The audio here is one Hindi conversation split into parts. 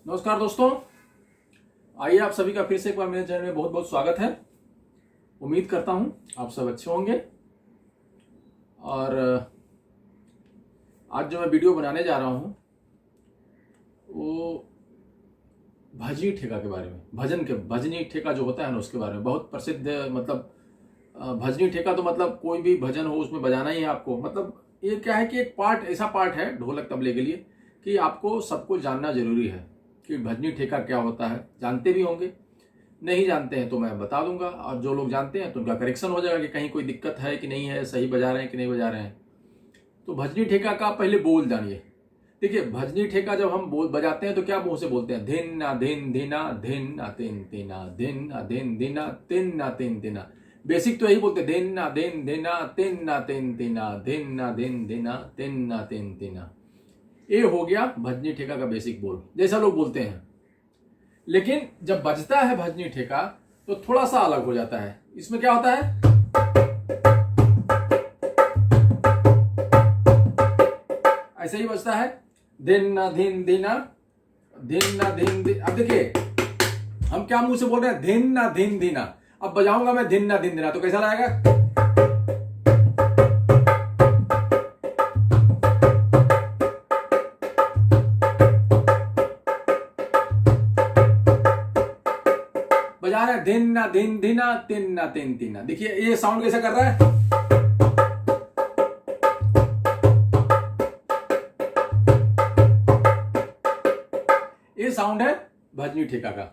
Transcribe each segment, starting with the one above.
नमस्कार दोस्तों, आइए आप सभी का फिर से एक बार मेरे चैनल में बहुत बहुत स्वागत है। उम्मीद करता हूं आप सब अच्छे होंगे। और आज जो मैं वीडियो बनाने जा रहा हूं वो भजनी ठेका के बारे में, भजनी ठेका जो होता है ना उसके बारे में। बहुत प्रसिद्ध भजनी ठेका तो मतलब कोई भी भजन हो उसमें बजाना ही है आपको। मतलब ये क्या है कि एक पार्ट, ऐसा पार्ट है ढोलक तबले के लिए कि आपको सबको जानना जरूरी है कि भजनी ठेका क्या होता है। जानते भी होंगे, नहीं जानते हैं तो मैं बता दूंगा, और जो लोग जानते हैं तो उनका करेक्शन हो जाएगा कि कहीं कोई दिक्कत है कि नहीं है, सही बजा रहे हैं कि नहीं बजा रहे हैं। तो भजनी ठेका का पहले बोल जानिए। देखिए, भजनी ठेका जब हम बजाते हैं तो क्या मुंह से बोलते हैं? धिन ना धिन धिना धिन ना तिन तिना धिन ना धिन धिना तिन ना तिन तिना। बेसिक तो यही बोलते हैं, धिन ना धिन धिना तिन ना तिन तिना धिन ना धिन धिना तिन ना तिन तिना। ये हो गया भजनी ठेका का बेसिक बोल, जैसा लोग बोलते हैं। लेकिन जब बजता है भजनी ठेका तो थोड़ा सा अलग हो जाता है। इसमें क्या होता है? ऐसे ही बजता है, दिन ना धिन दिना धिन ना धिन दिन। अब देखिए, हम क्या मुंह से बोल रहे हैं? धिन ना धिन दिना। अब बजाऊंगा मैं धिन ना धिन दिना तो कैसा लगेगा? बजा रहे हैं धिन ना धिन धिना तिन ना तिन तिना। देखिए ये साउंड कैसा कर रहा है? ये साउंड है भजनी ठेका का।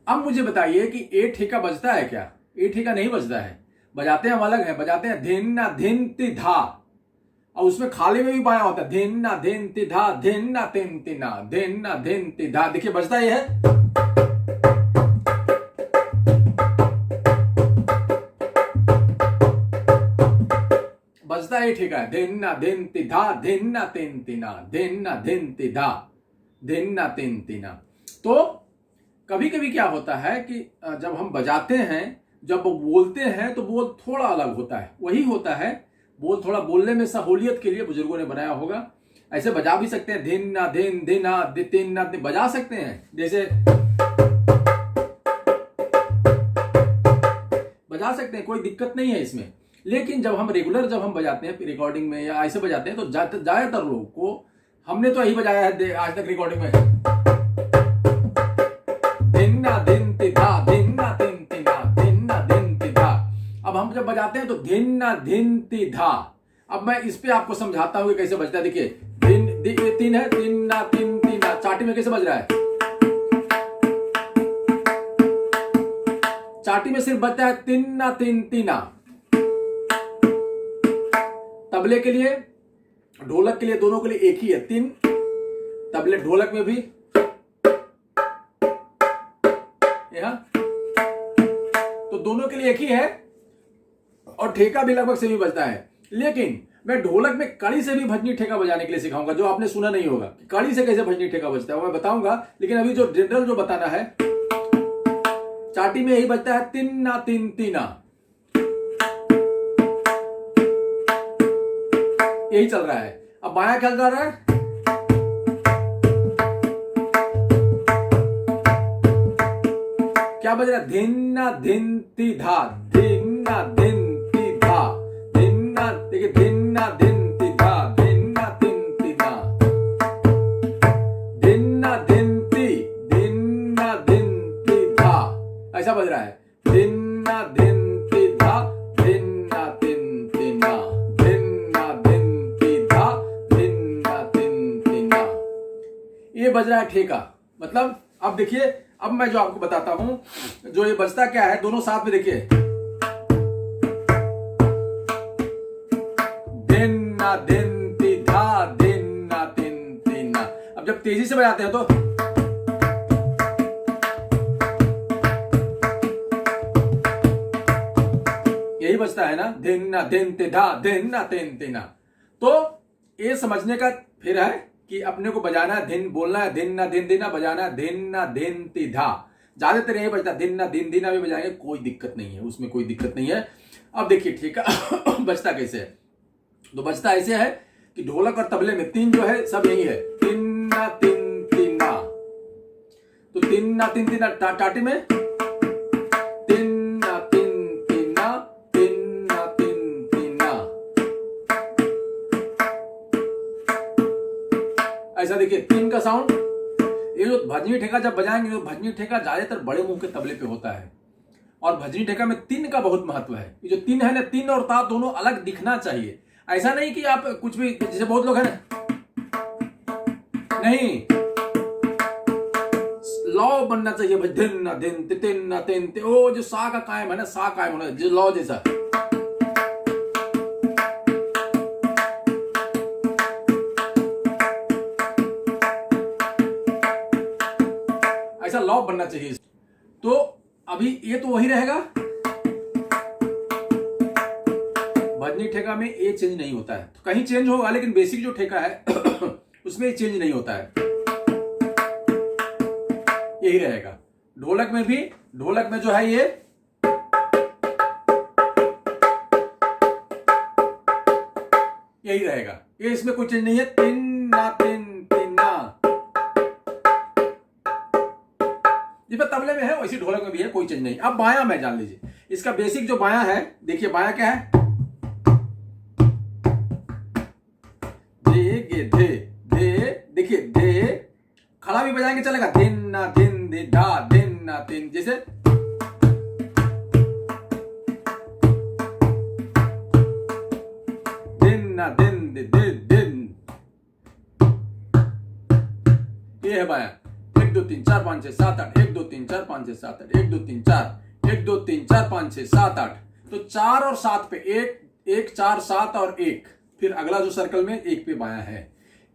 अब मुझे बताइए कि ए ठेका बजता है क्या? ए ठेका नहीं बजता है। बजाते हैं हम अलग है, बजाते हैं धिन ना धिन ति धा, और उसमें खाली में भी पाया होता है धिन ना धिन ति धा धिन ना तिन तिना धिन ना धिन ति धा। देखिए बजता ये है, बजता ये ठेका है। धिन ना धिन ति धा धिन ना तिन तिना धिन ना धिन ति धा धिन ना तिन तिना। तो कभी कभी क्या होता है कि जब हम बजाते हैं, जब बोलते हैं तो बोल थोड़ा अलग होता है। वही होता है, बोल थोड़ा बोलने में सहूलियत के लिए बुजुर्गों ने बनाया होगा। ऐसे बजा भी सकते हैं, धिन ना धिन धिना तिन ना बजा सकते हैं, जैसे बजा सकते हैं, कोई दिक्कत नहीं है इसमें। लेकिन जब हम बजाते हैं रिकॉर्डिंग में या ऐसे बजाते हैं तो ज्यादातर लोगों को, हमने तो यही बजाया है आज तक रिकॉर्डिंग में, धिन ना धिन ति धा धिन ना तिन तिना धिन ना धिन ति धा। अब हम जब बजाते हैं तो धिन ना धिन ति धा। अब मैं इस पे आपको समझाता हूं कि कैसे बजता है। देखिए, तीन है, तीन ना तिन तिना। चाटी में कैसे बज रहा है? चाटी में सिर्फ बजता है तिन ना तिन तिना। तबले के लिए, ढोलक के लिए, दोनों के लिए एक ही है, तीन। तबले ढोलक में भी यहां, तो दोनों के लिए एक ही है, और ठेका भी लगभग सेम ही बजता है। लेकिन मैं ढोलक में कड़ी से भी भजनी ठेका बजाने के लिए सिखाऊंगा, जो आपने सुना नहीं होगा। कड़ी से कैसे भजनी ठेका बजता है वो मैं बताऊंगा। लेकिन अभी जो जनरल जो बताना है, चाटी में यही बजता है तिन ना तिन तिना, यही चल रहा है। अब बाया क्या चल रहा है? क्या बज रहा है? धिन ना धिन ति धा धिन ना धिन ति धा धिन ना, देखिए धिन ना धिन ति धा धिन ना तिन ति धा धिन ना धिन ति धा। ऐसा बज रहा है, धिन ना धिन ति धा धिन ना तिन तिना धिन ना धिन ति धा धिन ना तिन तिना। ये बज रहा है ठेका। मतलब अब देखिए, अब मैं जो आपको बताता हूं, जो ये बजता क्या है, दोनों साथ में देखिए, धिन ना धिन ति धा धिन ना तिन तिना। अब जब तेजी से बजाते हैं तो यही बजता है ना, धिन ना धिन ति धा धिन ना तिन तिना। तो ये समझने का फिर है कि अपने को बजाना है, धिन बोलना है, धिन ना धिन दिना बजाना है, धिन ना धिन ति धा। ज्यादातर यही बजता, धिन ना धिन दिना भी बजाएंगे, कोई दिक्कत नहीं है, उसमें कोई दिक्कत नहीं है। अब देखिए ठेका बजता कैसे है। तो बजता ऐसे है कि ढोलक और तबले में तीन जो है सब यही है, तिन ना तिन तिना तीन ना तीन तीन टाटी में तीन ना तीन तीन ना तीन ना तीन तीन ना। ऐसा देखिए तीन का साउंड। ये जो भजनी ठेका जब बजाएंगे, तो भजनी ठेका ज्यादातर बड़े मुंह के तबले पे होता है, और भजनी ठेका में तीन का बहुत महत्व है। ये जो तीन है ना, तीन और ता दोनों अलग दिखना चाहिए। ऐसा नहीं कि आप कुछ भी, जैसे बहुत लोग हैं ना, नहीं, लौ बनना चाहिए भाई, दिन ना दिन तिन ना तिन, ओ जो सा का कायम है ना, सा कायम होना जो लौ जैसा। ऐसा लौ बनना चाहिए। तो अभी ये तो वही रहेगा, भजनी ठेका में ये चेंज नहीं होता है। तो कहीं चेंज होगा, लेकिन बेसिक जो ठेका है उसमें चेंज नहीं होता है, यही रहेगा। ढोलक में भी, ढोलक में जो है ये यही रहेगा, ये इसमें कोई चेंज नहीं है। तीन ना तीन तीन ना, जिस पर तबले में है वैसी ढोलक में भी है, कोई चेंज नहीं। अब बायां में जान लीजिए, इसका बेसिक जो बायां है, देखिए बायां क्या है, दे गे धे धे, देखिए धे खड़ा भी बजाएंगे चलेगा, दिन ना दिन दे धा दिन ना दिन, जैसे दिन ना दिन दे दे दिन, ये है बायां। 1 2 3 4 5 6 7 8, 1 2 3 4 5 6 7 8, 1 2 3 4, 1 2 3 4 5 6 7 8। तो 4 और 7 पे 1 4 7 और 1, फिर अगला जो सर्कल में 1 पे बायां है।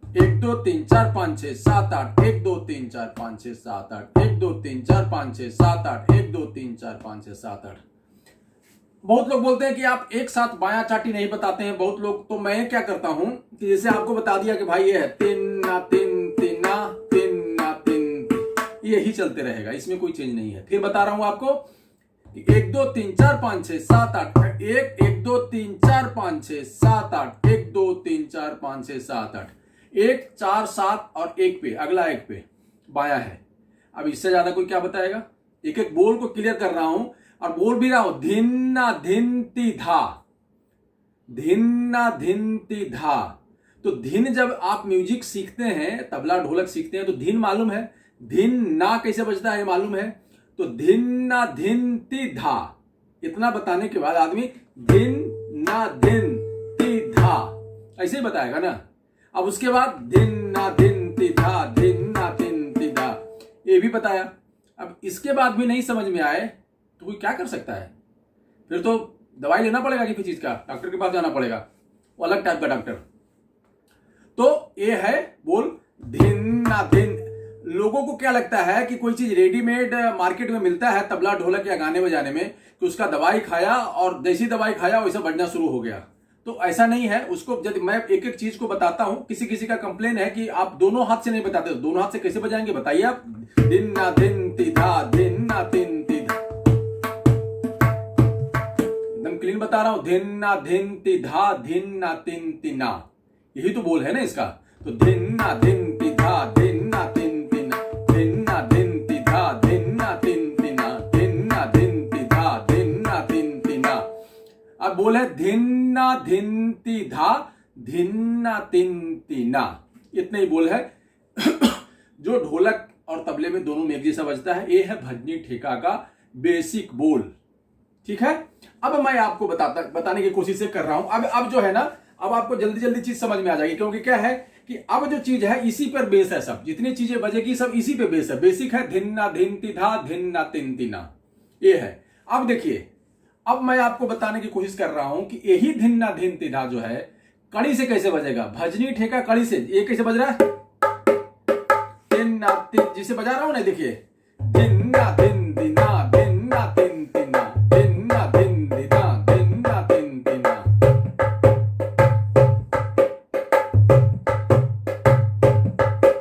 1 2 3 4 5 6 7 8, 1 2 3 4 5 6 7 8, 1 2 3 4 5 6 7 8, 1 2 3 4 5 6 7 8। बहुत लोग बोलते हैं कि आप एक साथ बायां चाटी नहीं बताते हैं बहुत लोग, तो मैं क्या करता हूं कि जैसे आपको बता दिया कि भाई ये है तीन ना तीन तीन ना तीन ना तीन, यही चलते रहेगा, इसमें कोई चेंज नहीं है। फिर बता रहा हूं आपको, 1 2 3 4 5 6 7 8, 1 2 3 4 5 6 7 8, 1 2 3 4 5 6 7 8, 1 4 7 और 1 पे अगला 1 पे बायां है। अब इससे ज्यादा कोई क्या बताएगा। एक एक बोल को क्लियर कर रहा हूं और बोल भी रहा हूं, धिन्ना धिनती धा, धिन्ना धिनती धा। तो धिन जब आप म्यूजिक सीखते हैं, तबला ढोलक सीखते हैं, तो धिन मालूम है, धिन ना कैसे बजता है मालूम है, तो धिन्ना धिनती धा, इतना बताने के बाद आदमी धिन ना धिन ती धा ऐसे ही बताएगा ना। अब उसके बाद धिन ना धिन ती धा, धिन ना धिन ती धा, ये भी बताया। अब इसके बाद भी नहीं समझ में आए तो कोई क्या कर सकता है, फिर तो दवाई लेना पड़ेगा किसी चीज का, डॉक्टर के पास जाना पड़ेगा, वो अलग टाइप का डॉक्टर। तो ये है बोल धिन ना धिन। लोगों को क्या लगता है कि कोई चीज रेडीमेड मार्केट में मिलता है तबला ढोलक या गाने बजाने में, कि उसका दवाई खाया और देसी दवाई खाया वैसा बजना शुरू हो गया, तो ऐसा नहीं है। उसको जब मैं एक एक चीज को बताता हूं, किसी किसी का कंप्लेन है कि आप दोनों हाथ से नहीं बताते, तो दोनों हाथ से कैसे बजाएंगे बताइए आप। दिन ना दिन ती धा, दिन ना दिन ती धा, एकदम क्लीन बता रहा हूं, दिन ना दिन ती धा, दिन ना तिन ती ना, यही तो बोल है ना इसका। तो दिन ना दिन ती धा, दिन ना तिन ती ना, दिन ना दिन ती धा, दिन ना तिन ती ना, दिन ना दिन ती धा, दिन ना तिन ती ना। अब बोल है धिन्ना धिनती धा, धिन्ना तिनती ना, इतने ही बोल है जो ढोलक और तबले में दोनों में एक जैसा बजता है। ये है भजनी ठेका का बेसिक बोल, ठीक है। अब मैं आपको बताने की कोशिश कर रहा हूं। अब जो है ना, अब आपको जल्दी जल्दी चीज समझ में आ जाएगी, क्योंकि क्या है कि अब जो चीज है इसी पर बेस है, सब जितनी चीजें बजेगी सब इसी पे बेस है। बेसिक है धिन्ना धिनती धा, धिन्ना तिनती ना, ये है। अब देखिए, अब मैं आपको बताने की कोशिश कर रहा हूं कि यही धिन्ना धिनती धा जो है कड़ी से कैसे बजेगा। भजनी ठेका कड़ी से ये कैसे बज रहा है, धिन्ना तिन, जिसे बजा रहा हूं ना, देखिए धिन्ना धिन दिना, धिन्ना तिन तिना, धिन्ना धिन दिना, धिन्ना तिन तिना।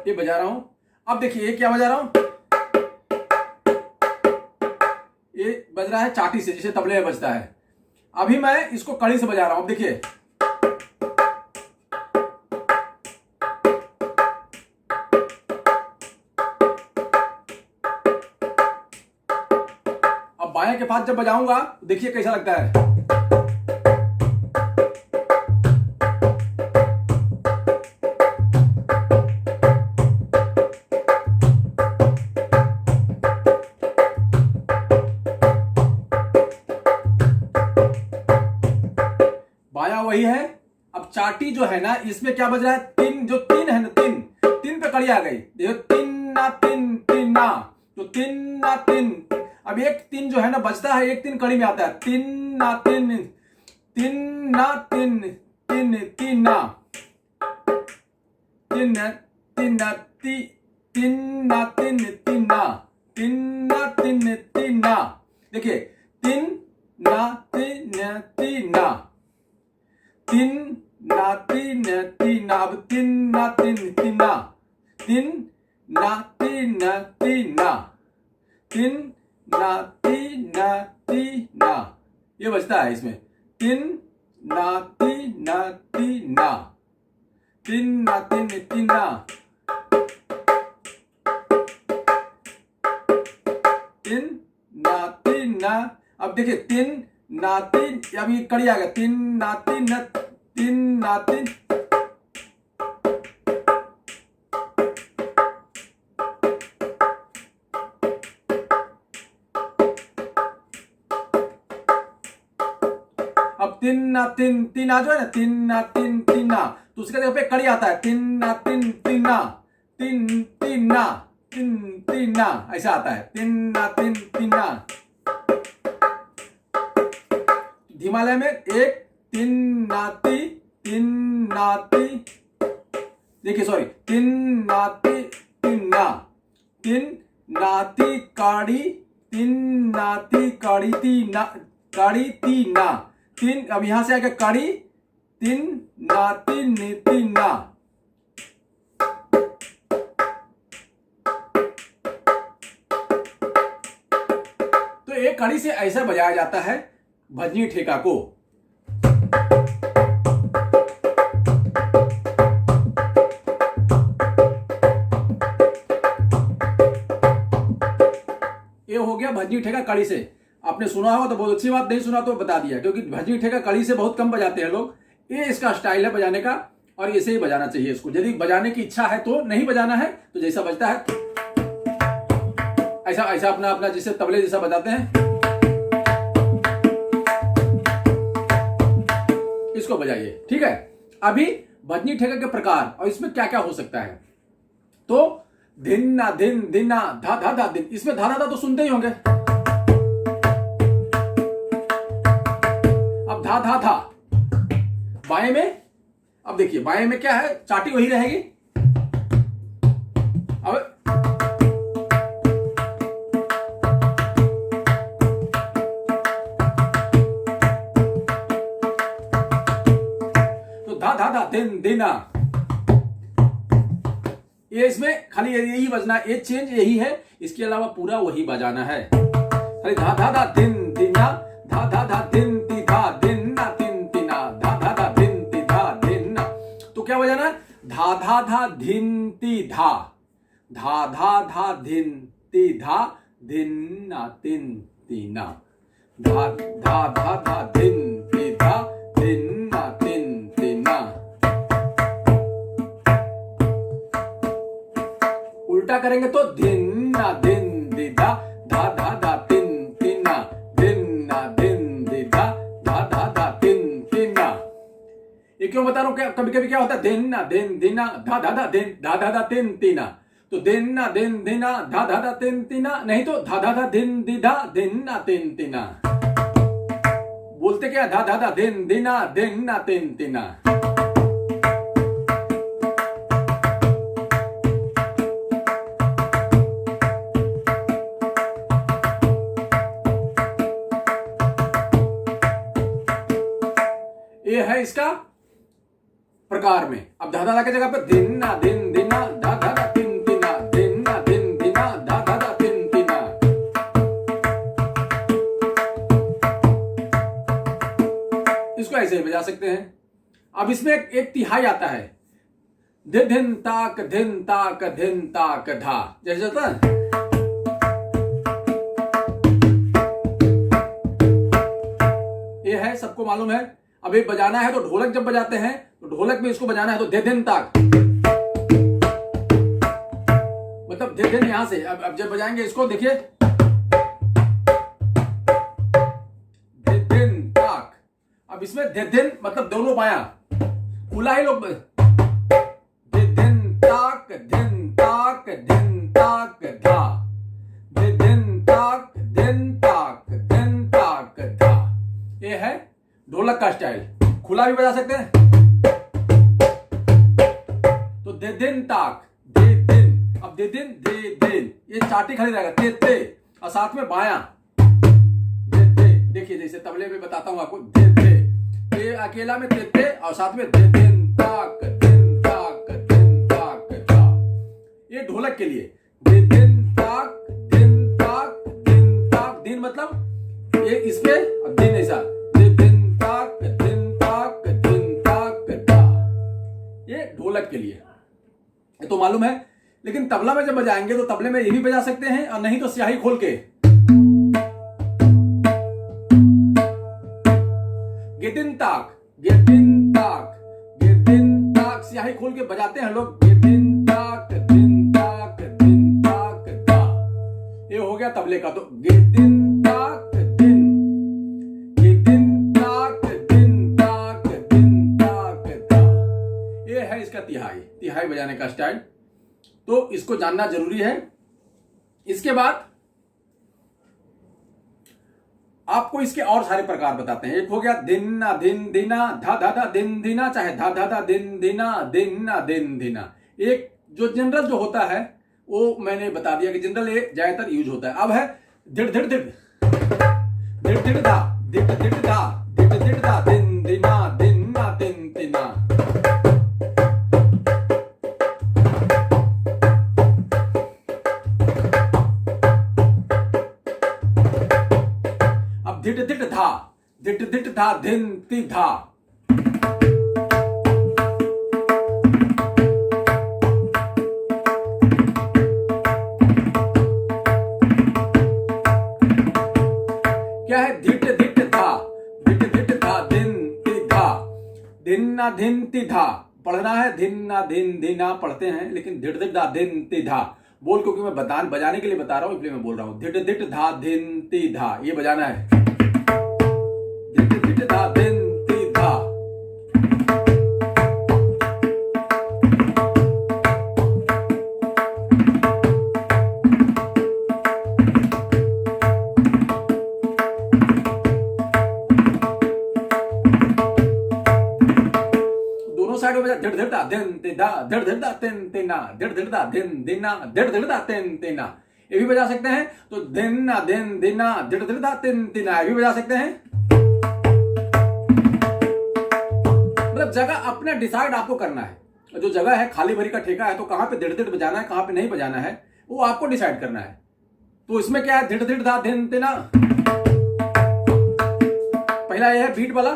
ये बजा रहा हूं। अब देखिए ये क्या बजा रहा हूं, ये बज रहा है चाटी से, जिसे तबले में बजता है। अभी मैं इसको कड़ी से बजा रहा हूं, देखिए बाएं के पास जब बजाऊंगा देखिए कैसा लगता है। बाया वही है। अब चाटी जो है ना, इसमें क्या बज रहा है, तीन, जो तीन है ना, तीन तीन पे कड़ी आ गई, देखो, तीन ना तीन, तीन ना, तो तीन ना तीन। अब एक तीन जो है ना बजता है, एक तीन कड़ी में आता है, तीन ना तीन, तीन ना तीन, तीन तीन ना, तीन तीन ना ती, तीन ना तीन, तीन ना, तीन ना तीन, तीन ना। देखिए, तीन ना तीन, तीन ना, तीन ना तीन, तीन ना। अब तीन ना तीन, तीन ना, तीन ना तीन, तीन ना, तीन ना तीन, तीन ना, ये बजता है इसमें, तीन ना तीन, तीन ना, तीन ना तीन, तीन ना, तीन ना तीन ना। अब देखिए, तीन ना तीन, अब ये कड़ी आ गया, तीन ना तीन, तीन ना तीन। अब तीन ना तीन, तीन आ जो है ना, तीन ना तीन, तीन ना, तो उसके जगह पे कड़ी आता है, तीन ना तीन, तीन ना, तीन तीन ना, तीन तीन ना, ऐसा आता है, तीन ना तीन, तीन ना। हिमालय में एक तीन नाती, तीन नाती, देखिए सॉरी, तीन नाती, तीन ना, तीन नाती काड़ी, तीन नाती काड़ी, तीन ना, काड़ी तीन ना, तीन। अब यहां से आगे काड़ी, तीन नाती, तीन ना। तो एक कड़ी से ऐसा बजाया जाता है भजनी ठेका को। ये हो गया भजनी ठेका कड़ी से। आपने सुना हो तो बहुत अच्छी बात, नहीं सुना तो बता दिया, क्योंकि भजनी ठेका कड़ी से बहुत कम बजाते हैं लोग। ये इसका स्टाइल है बजाने का, और इसे ही बजाना चाहिए इसको। यदि बजाने की इच्छा है तो, नहीं बजाना है तो जैसा बजता है ऐसा ऐसा अपना अपना जिसे तबले जैसा बजाते हैं, इसको बजाइए, ठीक है। अभी भजनी ठेका के प्रकार और इसमें क्या क्या हो सकता है। तो धिन ना धिन, धिन ना धा धा धा दिन, इसमें धा धा धा तो सुनते ही होंगे। अब धा धा धा बाएं में, अब देखिए बाएं में क्या है, चाटी वही रहेगी। अब तो धा धा धा दिन दिना, ये इसमें खाली यही बजना, ये चेंज यही है, इसके अलावा पूरा वही बजाना है। खाली धा धा धा दिन दिना, धा धा धा दिन ती धा, दिन ना दिन तिना, धा धा धा दिन ती धा, दिन ना। तो क्या बजाना है, धा धा धा धिन ती धा, धा धा धा धिन ती धा, दिन ना तिन तिना, धा धा धा धा धिन ती धा, दिन ना तिन तिना। उल्टा करेंगे तो धिन ना दिन दिधा, धा धा धा तिन तिना, दिन ना दिन दिधा, धा धा धा तिन तिना। ये क्यों बता रहा हूं, क्या कभी कभी क्या होता है, दिन ना दिन दिना, धा धा धा दिन, धा धा धा तिन तिना। तो दिन ना दिन दिना, धा धा धा तिन तिना, नहीं तो धा धा धा दिन दिधा, दिन ना तिन तिना। बोलते क्या, धा धा धा दिन दिना, दिन ना तिन तिना। ये है इसका प्रकार में। अब धा धा धा की जगह पे दिन ना दिन दिना, धा धा धा तिन तिना, दिन ना दिन दिना, धा धा धा तिन तिना। इसको ऐसे ही बजा सकते हैं। अब इसमें एक तिहाई आता है, धिन ताक धिन ताक धिन ताक धा, जैसे होता है। सबको मालूम है। अब ये बजाना है तो ढोलक जब बजाते हैं तो ढोलक में इसको बजाना है तो दे दिन ताक, मतलब दे दिन यहां से। अब जब बजाएंगे इसको देखिए, दे दिन ताक। अब इसमें दे दिन मतलब दोनों बायां खुला ही लोग, दे दिन ताक दिन ताक दिन ताक धा, दे दिन ताक दिन ताक दिन ताक धा। ये है ढोलक का स्टाइल। खुला भी बजा सकते हैं तो दे दिन ताक दे दिन। अब दे दिन दे दिन, ये चाटी खड़ी रहेगा ते ते, और साथ में बायां दे दे। देखिए जैसे तबले में बताता हूं आपको, दे दे, ये अकेला में ते ते और साथ में दे दिन ताक दिन ताक दिन ताक धा। ये ढोलक के लिए दे दिन ताक दिन ताक दिन ताक। दिन मतलब ये इसके दिन ऐसा, दे दिन ताक दिन ताक दिन ताक धा। ये ढोलक के लिए, ये तो मालूम है। लेकिन तबला में जब बजाएंगे तो तबले में ये भी बजा सकते हैं, और नहीं तो स्याही खोल के गेदिन ताक गेदिन ताक गेदिन ताक, स्याही खोल के बजाते हैं लोग, गेदिन ताक दिन ताक दिन ताक धा। ये हो गया तबले का। तो गेदिन ताक दिन, गेदिन ताक दिन ताक दिन ताक धा। ये है इसका तिहाई, तिहाई बजाने का स्टाइल। तो इसको जानना जरूरी है। इसके बाद आपको इसके और सारे प्रकार बताते हैं। एक हो गया दिन दिन दिना धा धा धा दिन दिना, चाहे धा धा धा दिन दिना दिन दिन दिना। एक जो जनरल जो होता है वो मैंने बता दिया कि जनरल ये ज्यादातर यूज होता है। अब है दिड़ दिड़ दिड़ दिड़ दिड़ धा दिड़ दिड़ धा दिड़ दिड़ धा दिन दिना दिना दिन दिना। धिट धिट धा धिट धिट धा धिन ति धा। क्या है धिट धिट धा धिन ति धा। धिन्ना धिन ति धा पढ़ना है, धिन्ना धिन धिना पढ़ते हैं, लेकिन धिट धिट धा धिन ति धा बोल, क्योंकि मैं बजाने के लिए बता रहा हूं इसलिए मैं बोल रहा हूं। धिट धिट धा धिन ति धा ये बजाना है। धा दिन ति धा। दोनों साइड में बजा धड़ धड़ धा दिन ति धा धड़ धड़ धा तिन तिना धड़ धड़ धा दिन दिना धड़ धड़ धा तिन तिना। ये भी बजा सकते हैं। तो दिन दिन दिना धड़ धड़ धा तिन तिना ये भी बजा सकते हैं। जगह अपने डिसाइड आपको करना है। जो जगह है खाली भरी का ठेका है तो कहां पे धिड़ धिड़ बजाना है कहां पे नहीं बजाना है वो आपको डिसाइड करना है। तो इसमें क्या है धिड़ धिड़ धा धिन तिना। पहला ये है बीट वाला,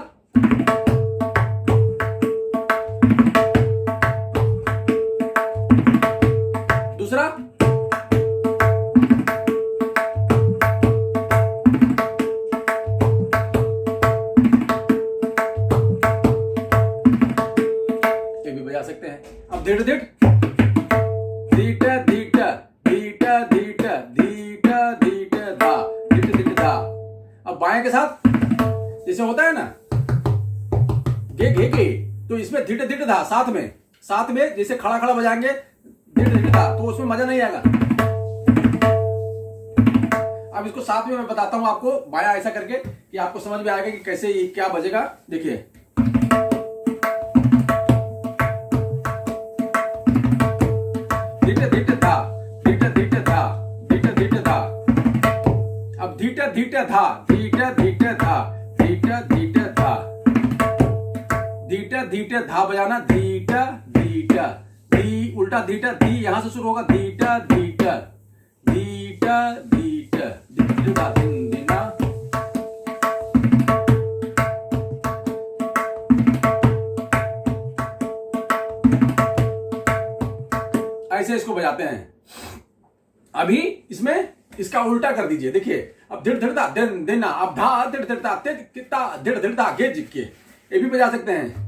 दूसरा सकते हैं। अब धिट धिट धीट धीट धीट धीट धीट धीट धा धिट धिट धा। अब बाएं के साथ जैसे होता है ना गे घे के, तो इसमें धिट धिट धा साथ में जैसे खड़ा खड़ा बजाएंगे धिट धिट धा तो उसमें मजा नहीं आएगा। अब इसको साथ में मैं बताता हूं आपको बाया ऐसा करके कि आपको समझ में आएगा कि कैसे क्या बजेगा। देखिए धिट धा धिट धिट धा धिट धिट धा। अब धीट धीट धा धीट धीट धा धीट धीट धा धीट धीट धा बजाना धीट धीट धी उल्टा धीट धी यहां से शुरू होगा धीट धीट धीट धीट धीट धा दिन दिना। ऐसे इसको बजाते हैं। अभी इसमें इसका उल्टा कर दीजिए। देखिए अब धिड़ धिड़ता दिन देना, अब धा धिड़ धिड़ता कितना धिड़ धिड़ता गे जिक्के, ये भी बजा सकते हैं।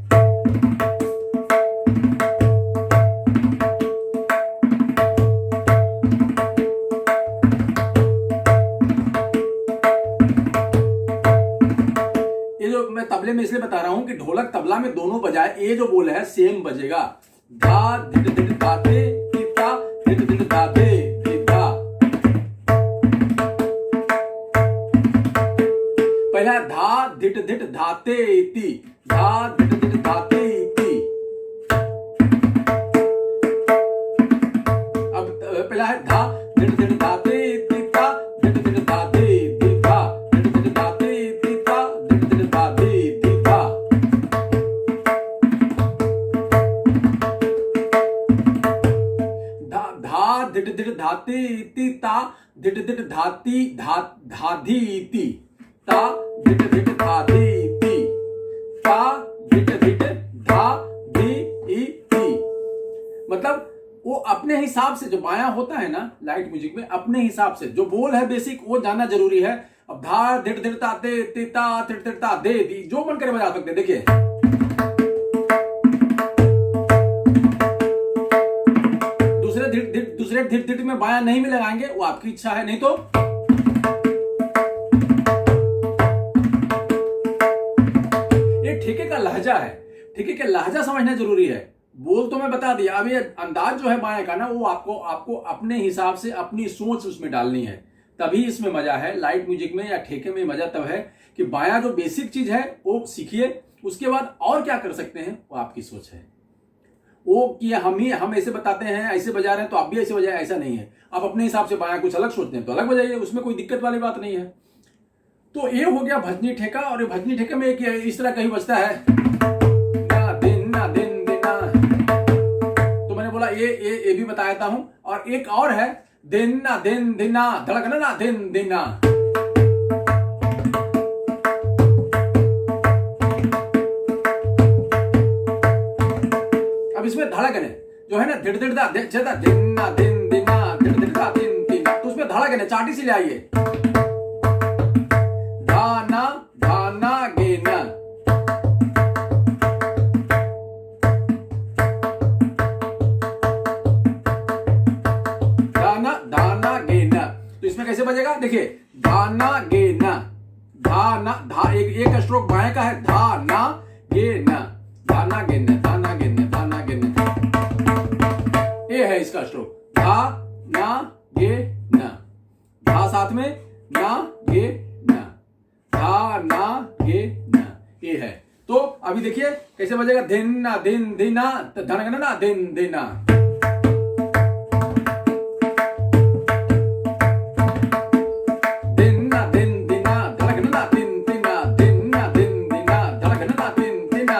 ये जो मैं तबले में इसलिए बता रहा हूं कि ढोलक तबला में दोनों बजाए, ये जो बोल है सेम बजेगा। धा धिड़ धिड़ धाते किता धिड़ धिड़ धाते धा। पहला धा धिड़ धिड़ धाते इति, धा धिड़ धिड़ धाते इति। अब पहला है धा धिड़ धिड़ धाते इति ता धिड़ धिड़ धाते इति धा धिड़ धिड़ धाते इति ता धिड़ धिड़ धाते इति धा। धा धिड़ धिड़ धाते इति ता धिड़ धिड़ धाती धाधी इति ता धिड़ धिड़ धाधी इति ता धिड़ धिड़ धाधी इति। मतलब वो अपने हिसाब से जो बायां होता है ना लाइट म्यूजिक में, अपने हिसाब से जो बोल है बेसिक वो जानना जरूरी है। अब धा धिड़ धिड़ ता दे ता धिड़ धिड़ ता दे दी, जो मन करे बजा सकते। देखिए दूसरे धिड़ धिड़ में बायां नहीं भी लगाएंगे, वो आपकी इच्छा है, नहीं तो ये ठेके का लहजा है। ठेके का लहजा समझना जरूरी है। बोल तो मैं बता दिया, अब ये अंदाज जो है बाएं का ना, वो आपको अपने हिसाब से अपनी सोच उसमें डालनी है, तभी इसमें मजा है। लाइट म्यूजिक में या ठेके में मजा तब है कि बायां जो बेसिक चीज है वो सीखिए, उसके बाद और क्या कर सकते हैं वो आपकी सोच है। वो कि हम ऐसे बताते हैं, ऐसे बजा रहे हैं तो आप भी ऐसे बजाए, ऐसा नहीं है। आप अपने हिसाब से बायां कुछ अलग सोचते हैं तो अलग बजाइए, उसमें कोई दिक्कत वाली बात नहीं है। तो ये हो गया भजनी ठेका। और भजनी ठेके में एक इस तरह कहीं बजता है ना दिन ना दिन देना, तो मैंने बोला ये भी बता देता हूं। और एक और है दिन ना दिन दिना, धड़कना ना दिन दिना। अब इसमें धड़कन है जो है ना, धिड़ धिड़ दा दिन ना दिन दिना धिड़ धिड़ दा दिन दिना, तो उसमें धड़कन है, चाटी से ले आइए। धाना धाना गेना, धाना धाना गेना, तो इसमें कैसे बजेगा? देखिए धाना गेना, धाना धा एक स्ट्रोक बाएं का है, धाना गेना धाना गेना धाना गेना धाना गेना, ये है इसका स्ट्रोक। धा ना गे ना, धा साथ में ना गे ना, धा ना गे ना, ये है। तो अभी देखिए कैसे बजेगा। दिन ना दिन दिना, धड़कना ना दिन दिना, दिन ना दिन दिना धड़कना ना दिन दिना, दिन ना दिन दिना धड़कना ना दिन दिना।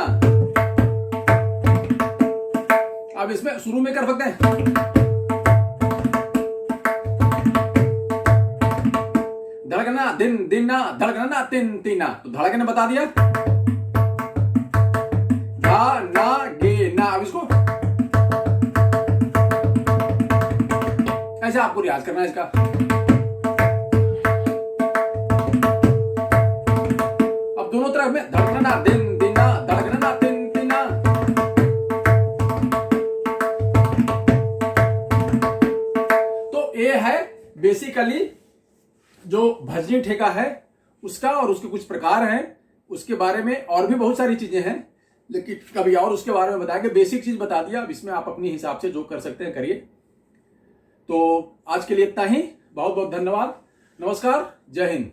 अब इसमें शुरू में कर सकते हैं धड़कना दिन दिना धड़कना ना तीन तीना, तो धड़कने बता दिया। धा ना गे ना, अब इसको ऐसे आपको रियाज करना है इसका। अब दोनों तरफ में धड़कना ना दिन दिना धड़कना ना तीन तीना। तो ये है बेसिकली जो भजनी ठेका है उसका, और उसके कुछ प्रकार हैं, उसके बारे में और भी बहुत सारी चीजें हैं, लेकिन कभी और उसके बारे में बताएंगे। बेसिक चीज बता दिया, अब इसमें आप अपने हिसाब से जो कर सकते हैं करिए। तो आज के लिए इतना ही, बहुत बहुत धन्यवाद, नमस्कार, जय हिंद।